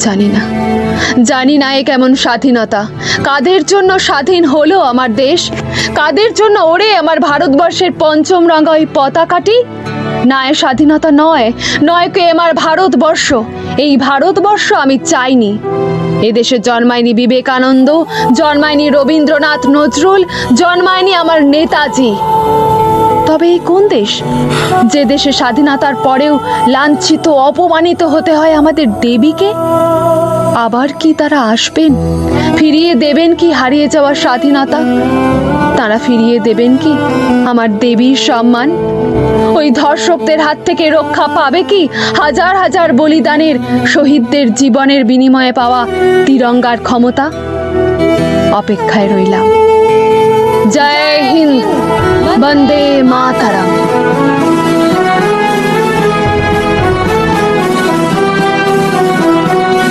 জানি না এ কেমন স্বাধীনতা, কাদের জন্য স্বাধীন হলো আমার দেশ, কাদের জন্য ওড়ে আমার ভারতবর্ষের পঞ্চম রঙা ওই পতাকাটি। না, এ স্বাধীনতা নয়, নয় কে আমার ভারতবর্ষ। এই ভারতবর্ষ আমি চাইনি। এদেশে জন্মায়নি বিবেকানন্দ, জন্মায়নি রবীন্দ্রনাথ নজরুল, জন্মায়নি আমার নেতাজি। তবে এই কোন দেশ, যে দেশে স্বাধীনতার পরেও লাঞ্ছিত অপমানিত হতে হয় আমাদের দেবীকে? আবার কি তারা আসবেন? ফিরিয়ে দেবেন কি হারিয়ে যাওয়া স্বাধীনতা? তারা ফিরিয়ে দেবেন কি আমার দেবীর সম্মান? ওই ধর্ষকদের হাত থেকে রক্ষা পাবে কি হাজার হাজার বলিদানের শহীদদের জীবনের বিনিময়ে পাওয়া তিরঙ্গার ক্ষমতা? অপেক্ষায় রইলাম। জয় হিন্দ, বন্দে মাতরম।